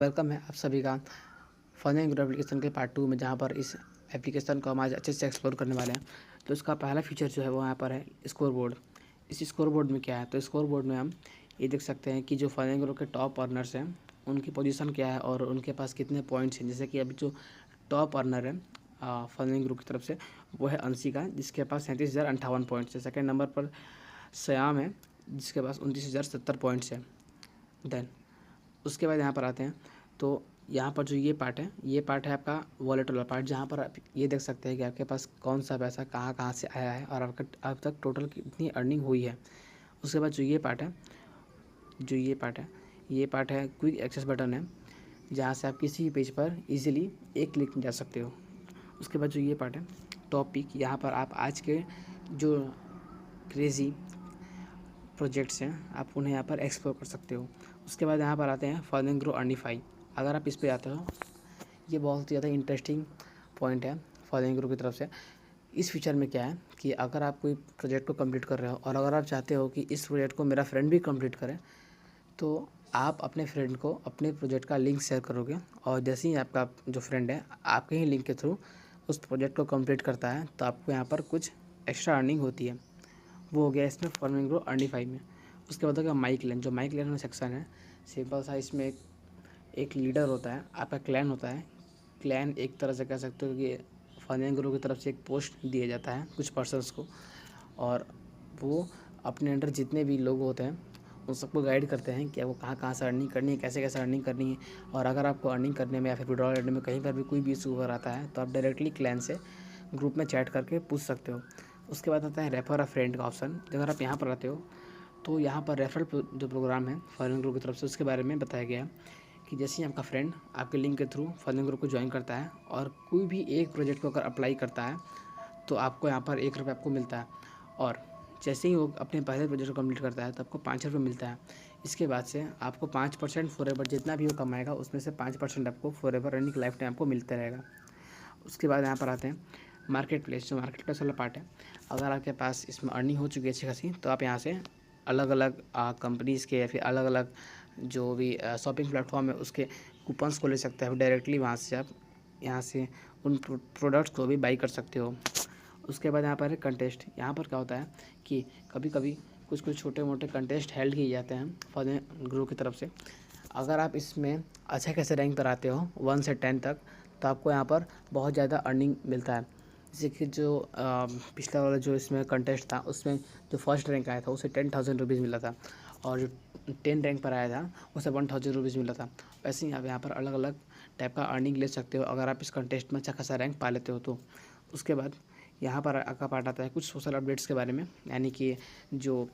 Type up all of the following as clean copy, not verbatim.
Welcome है आप सभी का फन ग्रुप एप्लीकेशन के पार्ट 2 में, जहाँ पर इस एप्लीकेशन को हम आज अच्छे से एक्सप्लोर करने वाले हैं। तो इसका पहला फीचर जो है वो यहाँ पर है स्कोर बोर्ड। इस स्कोर बोर्ड में क्या है, तो स्कोर बोर्ड में हम ये देख सकते हैं कि जो फन ग्रुप के टॉप अर्नर्स हैं उनकी पोजीशन क्या है और उनके पास कितने पॉइंट्स हैं। जैसे कि अभी जो टॉप अर्नर है फन ग्रुप की तरफ से वो है अंशिका, जिसके पास 37,058 पॉइंट्स है। सेकेंड नंबर पर श्याम है, जिसके पास 29,070 पॉइंट्स है। देन उसके बाद यहाँ पर आते हैं, तो यहाँ पर जो ये पार्ट है आपका वॉलेट वाला पार्ट, जहाँ पर आप ये देख सकते हैं कि आपके पास कौन सा पैसा कहाँ कहाँ से आया है और आपका अब तक टोटल कितनी अर्निंग हुई है। उसके बाद जो ये पार्ट है क्विक एक्सेस बटन है, जहाँ से आप किसी भी पेज पर इजीली एक क्लिक में जा सकते हो। उसके बाद जो ये पार्ट है टॉपिक, यहाँ पर आप आज के जो क्रेज़ी प्रोजेक्ट्स हैं आप उन्हें यहाँ पर एक्सप्लोर कर सकते हो। उसके बाद यहाँ पर आते हैं फन ग्रो अर्निफाई। अगर आप इस पर आते हो, ये बहुत ही ज़्यादा इंटरेस्टिंग पॉइंट है फन ग्रो की तरफ से। इस फीचर में क्या है कि अगर आप कोई प्रोजेक्ट को कंप्लीट कर रहे हो और अगर आप चाहते हो कि इस प्रोजेक्ट को मेरा फ्रेंड भी कंप्लीट करे, तो आप अपने फ्रेंड को अपने प्रोजेक्ट का लिंक शेयर करोगे और जैसे ही आपका जो फ्रेंड है आपके ही लिंक के थ्रू उस प्रोजेक्ट को कंप्लीट करता है, तो आपको यहाँ पर कुछ एक्स्ट्रा अर्निंग होती है। वो हो गया इसमें फन ग्रो अर्निफाई में। उसके बाद होगा माई क्लैन। जो माई क्लैन में सेक्शन है, सिंपल सा, इसमें एक लीडर होता है, आपका क्लैन होता है। क्लैन एक तरह से कह सकते हो कि फन ग्रो की तरफ से एक पोस्ट दिया जाता है कुछ पर्सन्स को, और वो अपने अंडर जितने भी लोग होते हैं उन सबको गाइड करते हैं कि आपको कहाँ कहाँ से अर्निंग करनी है, कैसे कैसे अर्निंग करनी है। और अगर आपको अर्निंग करने में या फिर विड्रॉल करने में कहीं पर भी कोई भी इशू हो आता है, तो आप डायरेक्टली क्लैन से ग्रुप में चैट करके पूछ सकते हो। उसके बाद आता है रेफर अ फ्रेंड का ऑप्शन। अगर आप यहाँ पर आते हो, तो यहाँ पर रेफरल जो प्रोग्राम है फन ग्रुप की तरफ से, उसके बारे में बताया गया कि जैसे ही आपका फ्रेंड आपके लिंक के थ्रू फन ग्रुप को ज्वाइन करता है और कोई भी एक प्रोजेक्ट को अगर अप्लाई करता है, तो आपको यहाँ पर 1 रुपये आपको मिलता है। और जैसे ही वो अपने पहले प्रोजेक्ट को कंप्लीट करता है तो आपको 5 रुपये मिलता है। इसके बाद से आपको 5% फॉरएवर, जितना भी वो कमाएगा उसमें से 5% आपको फॉरएवर रनिंग लाइफ टाइम आपको मिलता रहेगा। उसके बाद यहाँ पर आते हैं मार्केट प्लेस। जो मार्केट प्लेस वाला पार्ट है, अगर आपके पास इसमें अर्निंग हो चुकी है अच्छी खासी, तो आप यहाँ से अलग अलग कंपनीज़ के या फिर अलग अलग जो भी शॉपिंग प्लेटफॉर्म है उसके कूपन्स को ले सकते हैं। डायरेक्टली वहाँ से आप यहाँ से उन प्रोडक्ट्स को भी बाई कर सकते हो। उसके बाद यहाँ पर है कंटेस्ट। यहाँ पर क्या होता है कि कभी कभी कुछ छोटे मोटे कंटेस्ट हेल्ड किए जाते हैं फन ग्रो की तरफ से। अगर आप इसमें अच्छे खासे रैंक पर आते हो 1 से 10 तक, तो आपको यहाँ पर बहुत ज़्यादा अर्निंग मिलता है। जैसे कि जो पिछला वाला जो इसमें कंटेस्ट था, उसमें जो फर्स्ट रैंक आया था उसे 10,000 रुपीज़ मिला था, और जो 10 रैंक पर आया था उसे 1,000 रुपीज़ मिला था। वैसे ही आप यहाँ पर अलग अलग टाइप का अर्निंग ले सकते हो अगर आप इस कंटेस्ट में अच्छा खासा रैंक पा लेते हो तो। उसके बाद यहाँ पर आपका पार्ट आता है कुछ सोशल अपडेट्स के बारे में, यानी कि जो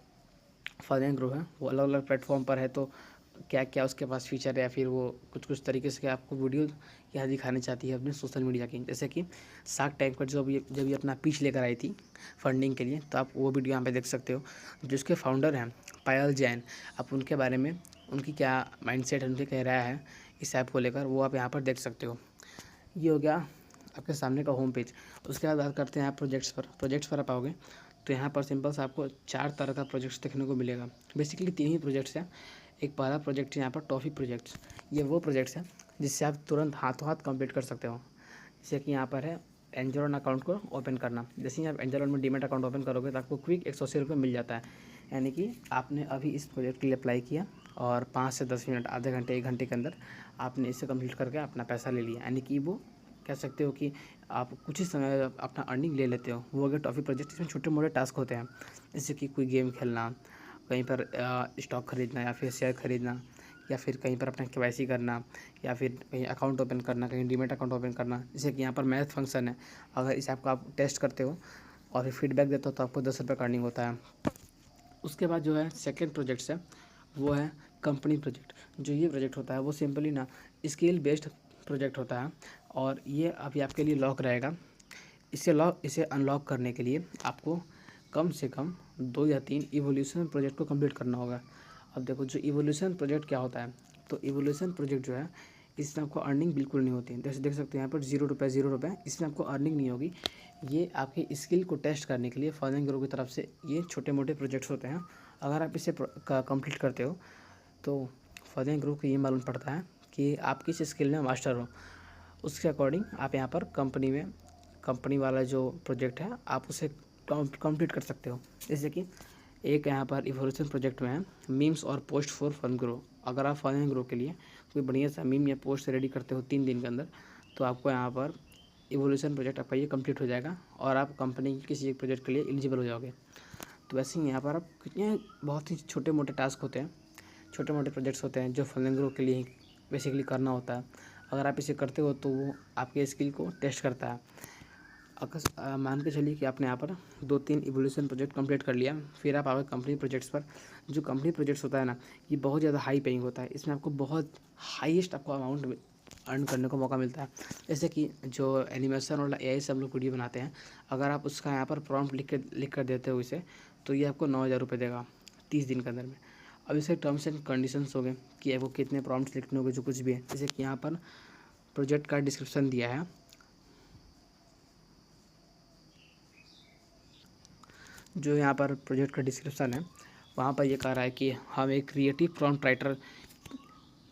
फन ग्रो है वो अलग अलग प्लेटफॉर्म पर है, तो क्या क्या उसके पास फीचर है या फिर वो कुछ तरीके से आपको वीडियो यहाँ दिखानी चाहती है अपने सोशल मीडिया की। जैसे कि शार्क टैंक पर जब ये अपना पिच लेकर आई थी फंडिंग के लिए, तो आप वो वीडियो यहाँ पे देख सकते हो। जो उसके फाउंडर हैं पायल जैन, आप उनके बारे में, उनकी क्या माइंडसेट है, उनकी क्या राय है इस ऐप को लेकर, वो आप यहाँ पर देख सकते हो। ये हो गया आपके सामने का होम पेज। उसके बाद बात करते हैं आप प्रोजेक्ट्स पर आप आओगे, तो यहाँ पर सिंपल से आपको 4 तरह का प्रोजेक्ट्स देखने को मिलेगा। बेसिकली 3 ही प्रोजेक्ट्स हैं। एक पहला प्रोजेक्ट है यहाँ पर टॉफी प्रोजेक्ट्स। ये वो प्रोजेक्ट्स हैं जिससे आप तुरंत हाथों हाथ कंप्लीट कर सकते हो। जैसे कि यहाँ पर है एंजल अकाउंट को ओपन करना। जैसे ही आप एंजल में डीमेट अकाउंट ओपन करोगे तो आपको क्विक 180 रुपये मिल जाता है। यानी कि आपने अभी इस प्रोजेक्ट के लिए अप्लाई किया और 5 से 10 मिनट, आधे घंटे, 1 घंटे के अंदर आपने इसे कंप्लीट करके अपना पैसा ले लिया। यानी कि वो कह सकते हो कि आप कुछ ही समय में अपना अर्निंग ले लेते हो। वो अगर टॉफी प्रोजेक्ट, इसमें छोटे मोटे टास्क होते हैं, जैसे कि कोई गेम खेलना, कहीं पर स्टॉक खरीदना या फिर शेयर खरीदना, या फिर कहीं पर अपना केवाईसी करना, या फिर कहीं अकाउंट ओपन करना, कहीं डीमेट अकाउंट ओपन करना। जैसे कि यहाँ पर मैथ फंक्शन है, अगर इस ऐप को आप टेस्ट करते हो और फिर फीडबैक देते हो तो आपको 10 रुपये का अर्निंग होता है। उसके बाद जो है सेकेंड प्रोजेक्ट्स है, वो है कंपनी प्रोजेक्ट। जो ये प्रोजेक्ट होता है वो सिंपली ना स्किल बेस्ड प्रोजेक्ट होता है, और ये अभी आपके लिए लॉक रहेगा। इसे अनलॉक करने के लिए आपको कम से कम 2 या 3 इवोल्यूशन प्रोजेक्ट को कंप्लीट करना होगा। अब देखो, जो इवोल्यूशन प्रोजेक्ट क्या होता है, तो इवोल्यूशन प्रोजेक्ट जो है इसमें आपको अर्निंग बिल्कुल नहीं होती है। जैसे देख सकते हैं यहाँ पर 0 रुपये 0 रुपये, इसमें आपको अर्निंग नहीं होगी। ये आपकी स्किल को टेस्ट करने के लिए फन ग्रो की तरफ से ये छोटे मोटे प्रोजेक्ट्स होते हैं। अगर आप इसे कंप्लीट करते हो तो फन ग्रो को ये मालूम पड़ता है कि आप किस स्किल में मास्टर हो, उसके अकॉर्डिंग आप यहाँ पर कंपनी वाला जो प्रोजेक्ट है आप उसे कंप्लीट कर सकते हो। जैसे कि एक यहाँ पर इवोल्यूशन प्रोजेक्ट में है मीम्स और पोस्ट फॉर फन ग्रो। अगर आप फन एंड ग्रो के लिए कोई बढ़िया सा मीम या पोस्ट रेडी करते हो 3 दिन के अंदर, तो आपको यहाँ पर इवोल्यूशन प्रोजेक्ट आपका ये कंप्लीट हो जाएगा और आप कंपनी की किसी एक प्रोजेक्ट के लिए एलिजिबल हो जाओगे। तो वैसे ही यहाँ पर आप कितने बहुत ही छोटे मोटे टास्क होते हैं, छोटे मोटे प्रोजेक्ट्स होते हैं जो फन एंड ग्रो के लिए बेसिकली करना होता है। अगर आप इसे करते हो तो वो आपके स्किल को टेस्ट करता है। अगर मान के चलिए कि आपने यहाँ पर 2-3 इवोल्यूशन प्रोजेक्ट कंप्लीट कर लिया, फिर आप आओगे कंपनी प्रोजेक्ट्स पर। जो कंपनी प्रोजेक्ट्स होता है ना, ये बहुत ज़्यादा हाई पेइंग होता है। इसमें आपको बहुत हाईएस्ट आपको अमाउंट अर्न करने का मौका मिलता है। जैसे कि जो एनिमेशन और एआई से हम लोग वीडियो बनाते हैं, अगर आप उसका यहाँ पर प्रॉम्प्ट लिख कर देते हो इसे, तो ये आपको 9,000 रुपये देगा 30 दिन के अंदर में। अब इसके टर्म्स एंड कंडीशंस हो गए कि आपको कितने प्रॉम्प्ट्स लिखने होंगे, जो कुछ भी है। जैसे कि यहाँ पर प्रोजेक्ट का डिस्क्रिप्शन दिया है, जो यहाँ पर प्रोजेक्ट का डिस्क्रिप्शन है वहाँ पर ये कह रहा है कि हम एक क्रिएटिव प्रॉम्प्ट राइटर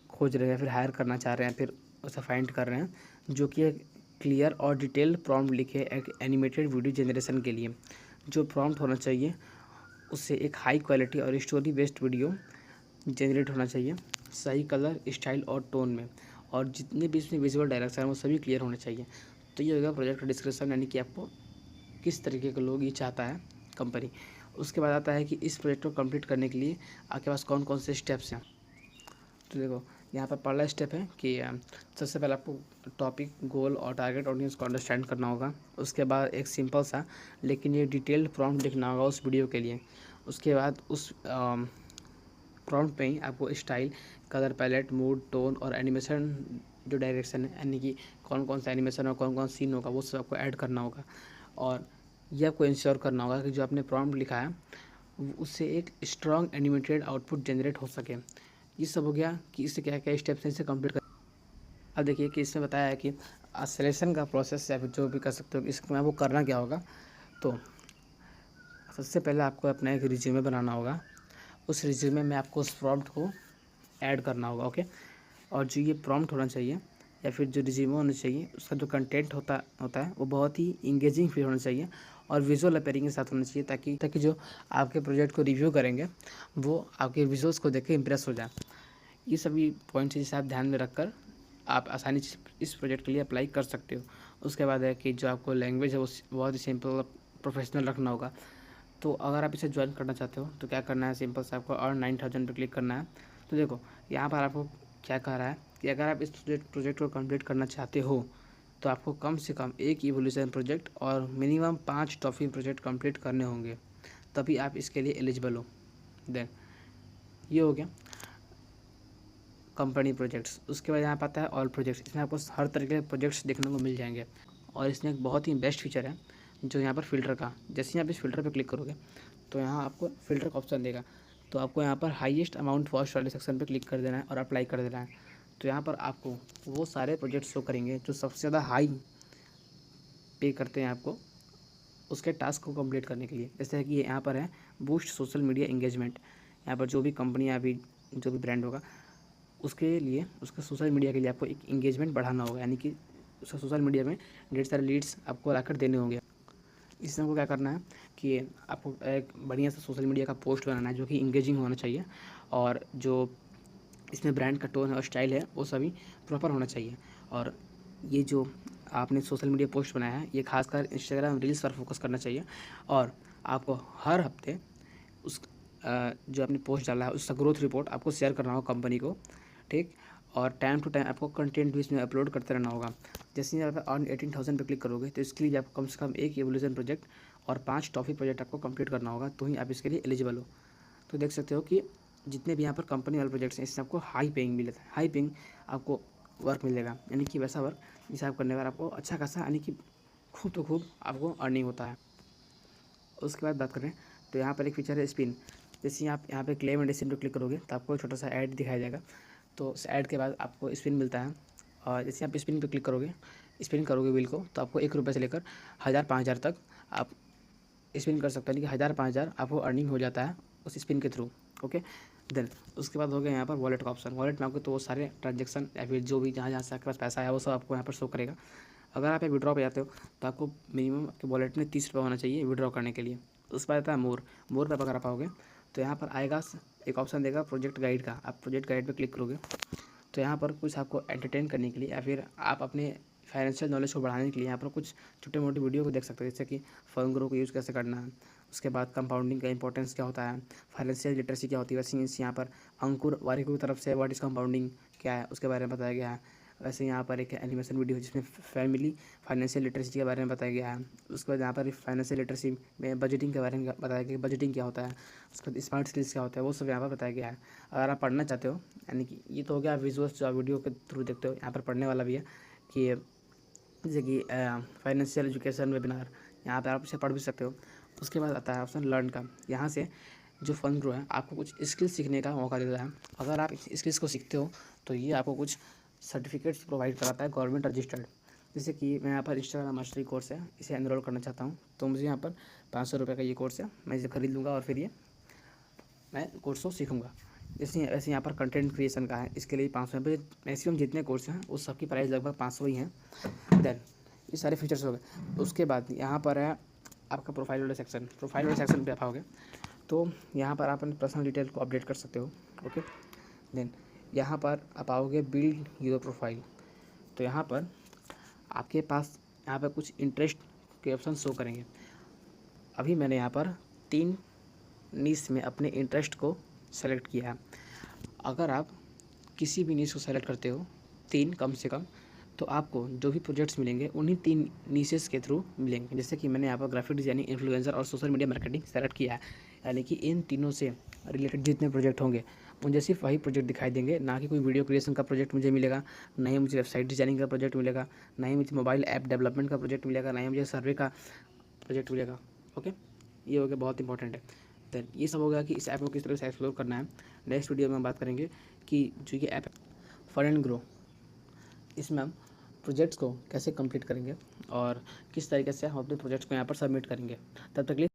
खोज रहे हैं, फिर हायर करना चाह रहे हैं, फिर उसे फाइंड कर रहे हैं जो कि एक क्लियर और डिटेल्ड प्रॉम्प्ट लिखे एक एनिमेटेड वीडियो जनरेशन के लिए। जो प्रॉम्प्ट होना चाहिए उससे एक हाई क्वालिटी और स्टोरी बेस्ड वीडियो जनरेट होना चाहिए, सही कलर, स्टाइल और टोन में, और जितने भी इसमें विजुअल डायरेक्शन है वो सभी क्लियर होने चाहिए। तो ये होगा प्रोजेक्ट का डिस्क्रिप्शन, यानी कि आपको किस तरीके के लोग ये चाहता है कंपनी। उसके बाद आता है कि इस प्रोजेक्ट को कंप्लीट करने के लिए आपके पास कौन कौन से स्टेप्स हैं। तो देखो यहाँ पर पहला स्टेप है कि सबसे पहले आपको टॉपिक, गोल और टारगेट ऑडियंस को अंडरस्टैंड करना होगा। उसके बाद एक सिंपल सा लेकिन ये डिटेल्ड प्रॉम्प्ट लिखना होगा उस वीडियो के लिए। उसके बाद उस प्रॉम्प्ट में ही आपको style, colour palette, mood, tone और एनिमेशन जो डायरेक्शन है, यानी कि कौन कौन सा एनिमेशन और कौन कौन सीन होगा, वो सब आपको ऐड करना होगा। और ये आपको इंश्योर करना होगा कि जो आपने प्रॉम्प्ट लिखा है उससे एक स्ट्रॉन्ग एनिमेटेड आउटपुट जनरेट हो सके। ये सब हो गया कि इससे क्या क्या स्टेप्स हैं, इसे कंप्लीट कर। अब देखिए कि इसमें बताया है कि सिलेक्शन का प्रोसेस या फिर जो भी कर सकते हो इसमें वो करना क्या होगा। तो सबसे पहले आपको अपना एक रिज्यूमे बनाना होगा। उस रिज्यूमे में आपको उस प्रॉम्प्ट को ऐड करना होगा, ओके। और जो ये प्रॉम्प्ट होना चाहिए या फिर जो रिज्यूमे होना चाहिए, उसका जो कंटेंट होता है वो बहुत ही इंगेजिंग फील होना चाहिए और विजुअल अपीयरिंग के साथ होना चाहिए, ताकि जो आपके प्रोजेक्ट को रिव्यू करेंगे वो आपके विजुअल्स को देख के इम्प्रेस हो जाए। ये सभी पॉइंट्स जिसे आप ध्यान में रखकर आप आसानी से इस प्रोजेक्ट के लिए अप्लाई कर सकते हो। उसके बाद है कि जो आपको लैंग्वेज है वो बहुत ही सिंपल प्रोफेशनल रखना होगा। तो अगर आप इसे ज्वाइन करना चाहते हो तो क्या करना है, सिंपल से आपको अर्न 9,000 पर क्लिक करना है। तो देखो यहाँ पर आपको क्या कह रहा है कि अगर आप इस प्रोजेक्ट को कंप्लीट करना चाहते हो तो आपको कम से कम एक इवोल्यूशन प्रोजेक्ट और मिनिमम 5 टॉफी प्रोजेक्ट कंप्लीट करने होंगे, तभी आप इसके लिए एलिजिबल हो। देन ये हो गया कंपनी प्रोजेक्ट्स। उसके बाद यहाँ पर आता है ऑल प्रोजेक्ट्स। इसमें आपको हर तरह के प्रोजेक्ट्स देखने को मिल जाएंगे। और इसमें एक बहुत ही बेस्ट फीचर है जो यहाँ पर फ़िल्टर का, जैसे ही आप इस फिल्टर पर क्लिक करोगे तो यहाँ आपको फ़िल्टर का ऑप्शन देगा। तो आपको यहाँ पर हाईएस्ट अमाउंट फर्स्ट वाले सेक्शन पर क्लिक कर देना है और अप्लाई कर देना है। तो यहाँ पर आपको वो सारे प्रोजेक्ट शो करेंगे जो सबसे ज़्यादा हाई पे करते हैं आपको उसके टास्क को कंप्लीट करने के लिए। जैसे कि यहाँ पर है बूस्ट सोशल मीडिया एंगेजमेंट। यहाँ पर जो भी कंपनी अभी जो भी ब्रांड होगा उसके लिए, उसके सोशल मीडिया के लिए आपको एक इंगेजमेंट बढ़ाना होगा, यानी कि उसका सोशल मीडिया में ढेर सारे लीड्स आपको लाकर देने होंगे। इसमें आपको क्या करना है कि आपको एक बढ़िया सा सोशल मीडिया का पोस्ट बनाना है जो कि इंगेजिंग होना चाहिए, और जो इसमें ब्रांड का टोन है और स्टाइल है वो सभी प्रॉपर होना चाहिए। और ये जो आपने सोशल मीडिया पोस्ट बनाया है ये खासकर इंस्टाग्राम रील्स पर फोकस करना चाहिए। और आपको हर हफ्ते उस जो आपने पोस्ट डाला है उसका ग्रोथ रिपोर्ट आपको शेयर करना होगा कंपनी को, ठीक। और टाइम टू टाइम आपको कंटेंट भी इसमें अपलोड करते रहना होगा। जैसे ही आप अर्न 18,000 पे क्लिक करोगे तो इसके लिए आपको कम से कम एक एवोल्यूशन प्रोजेक्ट और 5 टॉफी प्रोजेक्ट आपको कंप्लीट करना होगा, तो ही आप इसके लिए एलिजिबल हो। तो देख सकते हो कि जितने भी यहाँ पर कंपनी वाले प्रोजेक्ट्स हैं इससे आपको हाई पेइंग मिलेगा, हाई पेइंग आपको वर्क मिलेगा, यानी कि वैसा वर्क जिसे आप करने पर आपको अच्छा खासा, यानी कि खूब तो खूब आपको अर्निंग होता है। उसके बाद बात करें तो यहाँ पर एक फीचर है स्पिन। जैसे ही आप यहाँ पे क्लेम एंड स्पिन पर क्लिक करोगे तो आपको छोटा सा ऐड दिखाया जाएगा। तो उस ऐड के बाद आपको स्पिन मिलता है, और जैसे आप स्पिन पे क्लिक करोगे, स्पिन करोगे व्हील को, तो आपको 1 रुपये से लेकर 1,000 5,000 तक आप स्पिन कर सकते हो, यानी कि 1,000 5,000 आपको अर्निंग हो जाता है उस स्पिन के थ्रू, ओके। देन उसके बाद हो गया यहाँ पर वॉलेट का ऑप्शन। वॉलेट में आपको तो वो सारे ट्रांजेक्शन या फिर जो भी जहाँ जहाँ से आपके पास पैसा है वो सब आपको यहाँ पर शो करेगा। अगर आप विड्रॉ पे जाते हो तो आपको मिनिमम आपके वॉलेट में 30 रुपये होना चाहिए विड्रॉ करने के लिए। उसके बाद आता है मोर पे अगर आप आओगे तो यहाँ पर आएगा एक ऑप्शन देगा प्रोजेक्ट गाइड का। आप प्रोजेक्ट गाइड पे क्लिक करोगे तो यहाँ पर कुछ आपको एंटरटेन करने के लिए या फिर आप अपने फाइनेंशियल नॉलेज को बढ़ाने के लिए यहाँ पर कुछ छोटे मोटे वीडियो को देख सकते हो, जैसे कि फंड ग्रो को यूज़ कैसे करना है, उसके बाद कंपाउंडिंग का इंपॉर्टेंस क्या होता है, फाइनेंशियल लिटरेसी क्या होती है। वैसे यहाँ पर अंकुर वारिको की तरफ से व्हाट इज़ कंपाउंडिंग क्या है उसके बारे में बताया गया है। वैसे यहाँ पर एक एनिमेशन वीडियो जिसमें फैमिली फाइनेंशियल लिटरेसी के बारे में बताया गया है। उसके बाद यहाँ पर फाइनेंशियल लिटरेसी में बजटिंग के बारे में बताया गया, बजटिंग क्या होता है, उसके बाद स्मार्ट स्किल्स क्या होता है, वो सब यहाँ पर बताया गया है। अगर आप पढ़ना चाहते हो, यानी कि ये तो हो गया विजुअल्स जो आप वीडियो के थ्रू देखते हो, यहाँ पर पढ़ने वाला भी है कि जैसे कि फाइनेंशियल एजुकेशन वेबिनार, यहाँ पर आप इसे पढ़ भी सकते हो। उसके बाद आता है ऑप्शन लर्न का। यहाँ से जो फंड ग्रो है आपको कुछ स्किल्स सीखने का मौका देता है। अगर आप इस स्किल्स को सीखते हो तो ये आपको कुछ सर्टिफिकेट्स प्रोवाइड कराता है गवर्नमेंट रजिस्टर्ड। जैसे कि मैं यहाँ पर इंस्टाग्राम मास्टरी कोर्स है, इसे एनरोल करना चाहता हूँ तो मुझे यहाँ पर 500 रुपये का ये कोर्स है, मैं इसे खरीद लूँगा और फिर ये मैं कोर्स को सीखूँगा। जैसे वैसे यहाँ पर कंटेंट क्रिएशन का है, इसके लिए 500 रुपये। मैक्सिमम जितने कोर्स हैं उस सबकी प्राइस लगभग 500 ही हैं। देन ये सारे फीचर्स हो गए। उसके बाद यहाँ पर है आपका प्रोफाइल वाला सेक्शन। प्रोफाइल वाले सेक्शन पे आप आओगे तो यहाँ पर आप अपने पर्सनल डिटेल को अपडेट कर सकते हो। ओके, देन यहाँ पर आप आओगे बिल्ड योर प्रोफाइल। तो यहाँ पर आपके पास यहाँ पर कुछ इंटरेस्ट के ऑप्शन शो करेंगे। अभी मैंने यहाँ पर 3 नीश में अपने इंटरेस्ट को सेलेक्ट किया है। अगर आप किसी भी नीश को सेलेक्ट करते हो 3 कम से कम, तो आपको जो भी प्रोजेक्ट्स मिलेंगे उन्हीं 3 नीशेस के थ्रू मिलेंगे। जैसे कि मैंने यहाँ पर ग्राफिक डिजाइनिंग, इन्फ्लुएंसर और सोशल मीडिया मार्केटिंग सेलेक्ट किया है, यानी कि इन तीनों से रिलेटेड जितने प्रोजेक्ट होंगे मुझे सिर्फ वही प्रोजेक्ट दिखाई देंगे, ना कि कोई वीडियो क्रिएशन का प्रोजेक्ट मुझे मिलेगा, ना ही मुझे वेबसाइट डिजाइनिंग का प्रोजेक्ट मिलेगा, ना ही मुझे मोबाइल ऐप डेवलपमेंट का प्रोजेक्ट मिलेगा, ना ही मुझे सर्वे का प्रोजेक्ट मिलेगा। ओके, ये हो गया, बहुत इंपॉर्टेंट है। देन ये सब हो गया कि इस ऐप को किस तरह से एक्सप्लोर करना है। नेक्स्ट वीडियो में हम बात करेंगे कि जो ये ऐप है फंड एंड ग्रो, इसमें हम प्रोजेक्ट्स को कैसे कंप्लीट करेंगे और किस तरीके से हम अपने प्रोजेक्ट्स को यहाँ पर सबमिट करेंगे। तब तक के लिए